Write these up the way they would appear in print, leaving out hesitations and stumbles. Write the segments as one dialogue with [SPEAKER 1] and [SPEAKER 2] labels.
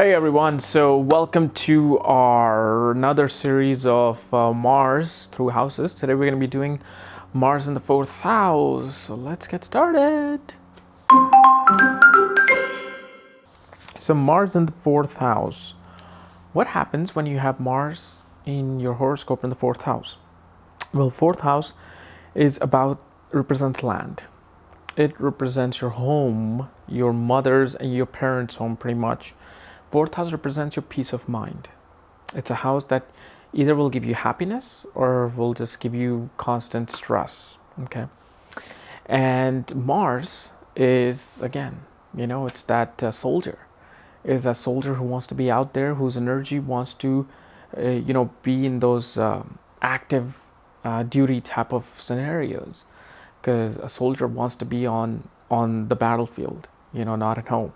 [SPEAKER 1] Hey everyone, so welcome to our another series of Mars through houses. Today we're going to be doing Mars in the fourth house. So let's get started. So Mars in the fourth house. What happens when you have Mars in your horoscope in the fourth house? Well, fourth house is about represents land. It represents your home, your mother's and your parents' home pretty much. Fourth house represents your peace of mind. It's a house that either will give you happiness or will just give you constant stress. Okay. And Mars is, again, it's that soldier. Is a soldier who wants to be out there, whose energy wants to, be in those active duty type of scenarios. Because a soldier wants to be on the battlefield, not at home.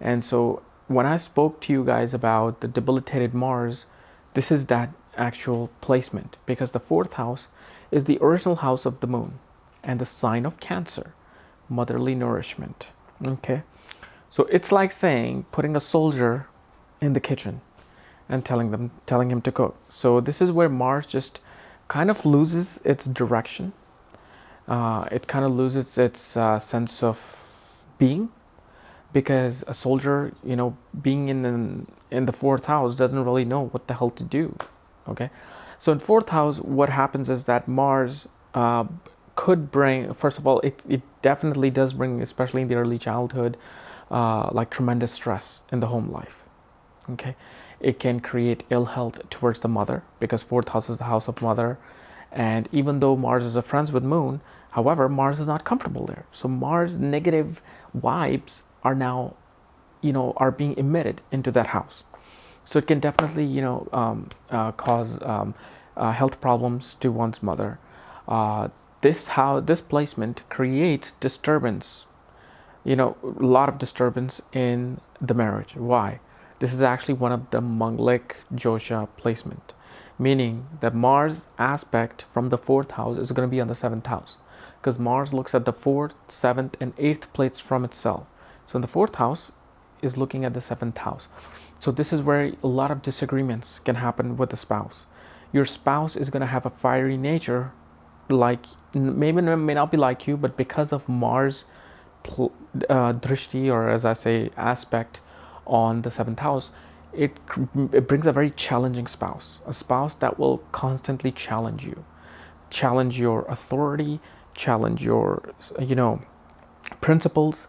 [SPEAKER 1] And so when I spoke to you guys about the debilitated Mars, this is that actual placement, because the fourth house is the original house of the moon and the sign of Cancer, motherly nourishment. Okay, so it's like saying putting a soldier in the kitchen and telling him to cook. So this is where Mars just kind of loses its direction. It kind of loses its sense of being, because a soldier, being in the fourth house doesn't really know what the hell to do. Okay, so in fourth house, what happens is that Mars could bring. First of all, it definitely does bring, especially in the early childhood, like tremendous stress in the home life. Okay, it can create ill health towards the mother, because fourth house is the house of mother. And even though Mars is a friends with Moon, however, Mars is not comfortable there. So Mars negative vibes are now, are being emitted into that house. So it can definitely, cause health problems to one's mother. This placement creates disturbance, a lot of disturbance in the marriage. Why? This is actually one of the Manglik Josha placement, meaning that Mars aspect from the fourth house is going to be on the seventh house, because Mars looks at the fourth, seventh, and eighth plates from itself. So in the fourth house is looking at the seventh house. So this is where a lot of disagreements can happen with the spouse. Your spouse is going to have a fiery nature, like maybe may not be like you, but because of Mars drishti, or as I say, aspect on the seventh house, it brings a very challenging spouse, a spouse that will constantly challenge you, challenge your authority, challenge your principles,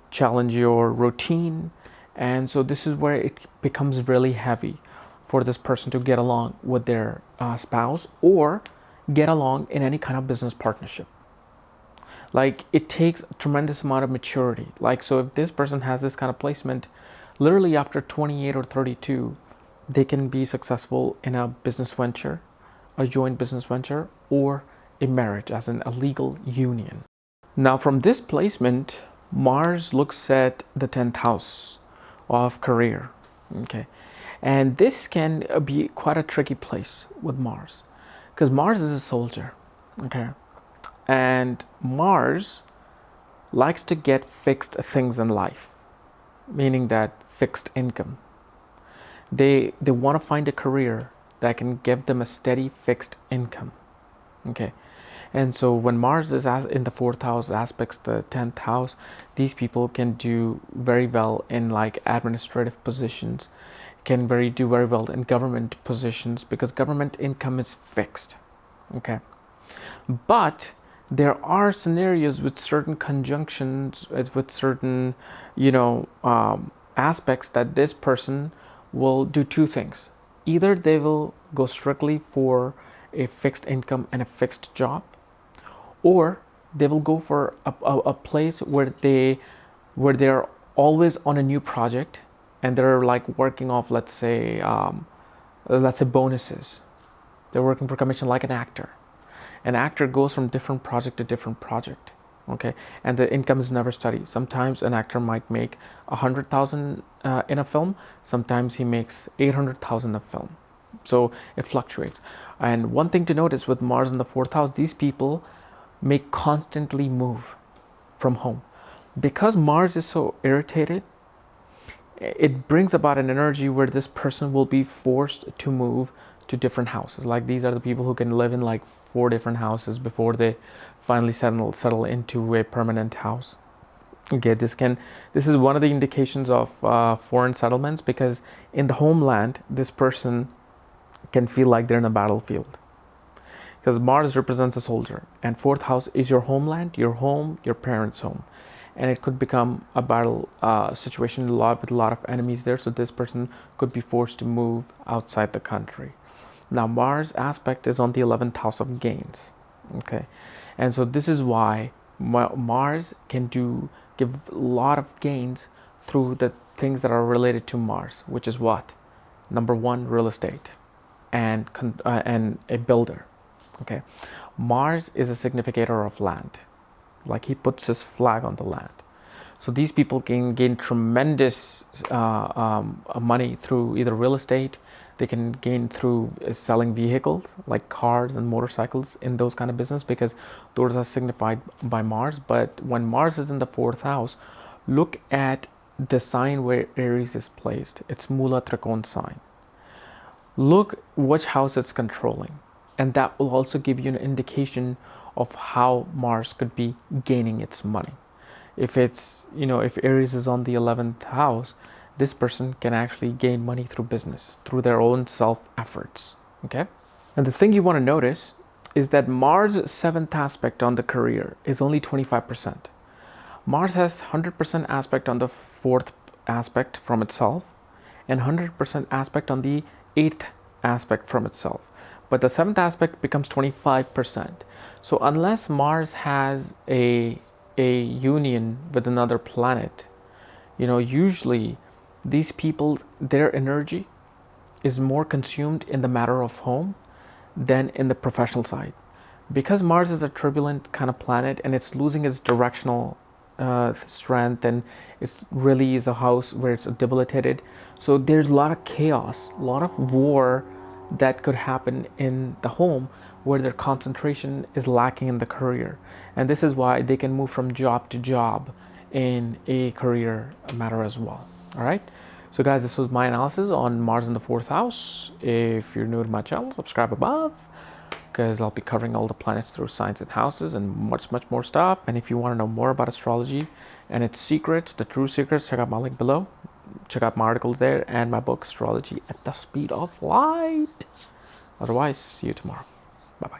[SPEAKER 1] challenge your routine. And so this is where it becomes really heavy for this person to get along with their spouse, or get along in any kind of business partnership. Like, it takes a tremendous amount of maturity. Like, so if this person has this kind of placement, literally after 28 or 32, they can be successful in a business venture, a joint business venture, or a marriage, as in a legal union. Now, from this placement, Mars looks at the 10th house of career. Okay, and this can be quite a tricky place with Mars, because Mars is a soldier. Okay, and Mars likes to get fixed things in life, meaning that fixed income. They want to find a career that can give them a steady fixed income. Okay, and so when Mars is in the fourth house, aspects the 10th house, these people can do very well in like administrative positions, can do very well in government positions, because government income is fixed. Okay, but there are scenarios with certain conjunctions, with certain, aspects, that this person will do two things. Either they will go strictly for a fixed income and a fixed job, or they will go for a place where they're always on a new project, and they're like working off, let's say bonuses. They're working for commission, like an actor. An actor goes from different project to different project. Okay, and the income is never steady. Sometimes an actor might make 100,000 in a film. Sometimes he makes 800,000 a film. So it fluctuates. And one thing to notice with Mars in the fourth house, these people may constantly move from home, because Mars is so irritated. it brings about an energy where this person will be forced to move to different houses. Like these are the people who can live in like 4 different houses before they finally settle into a permanent house. Okay, this is one of the indications of foreign settlements, because in the homeland, this person can feel like they're in a battlefield, because Mars represents a soldier, and fourth house is your homeland, your home, your parents' home, and it could become a battle situation with a lot of enemies there. So this person could be forced to move outside the country. Now Mars aspect is on the 11th house of gains. Okay, and so this is why Mars can give a lot of gains through the things that are related to Mars, which is what? Number one, real estate, and a builder. Okay, Mars is a significator of land, like he puts his flag on the land. So these people can gain tremendous money through either real estate. They can gain through selling vehicles like cars and motorcycles in those kind of business, because those are signified by Mars. But when Mars is in the fourth house, look at the sign where Aries is placed. It's Mula Trikon sign. Look which house it's controlling, and that will also give you an indication of how Mars could be gaining its money. If it's, if Aries is on the 11th house, this person can actually gain money through business, through their own self efforts. Okay? And the thing you want to notice is that Mars' 7th aspect on the career is only 25%. Mars has 100% aspect on the 4th aspect from itself, and 100% aspect on the 8th aspect from itself. But the 7th aspect becomes 25%. So unless Mars has a union with another planet, usually these people, their energy is more consumed in the matter of home than in the professional side, because Mars is a turbulent kind of planet, and it's losing its directional strength, and it really is a house where it's debilitated. So there's a lot of chaos, a lot of war that could happen in the home, where their concentration is lacking in the career. And this is why they can move from job to job in a career matter as well. All right. So guys, this was my analysis on Mars in the 4th house. If you're new to my channel, subscribe above, because I'll be covering all the planets through signs and houses and much more stuff. And if you want to know more about astrology and its secrets, the true secrets, check out my link below. Check out my articles there and my book, Astrology at the Speed of Light. Otherwise, see you tomorrow. Bye-bye.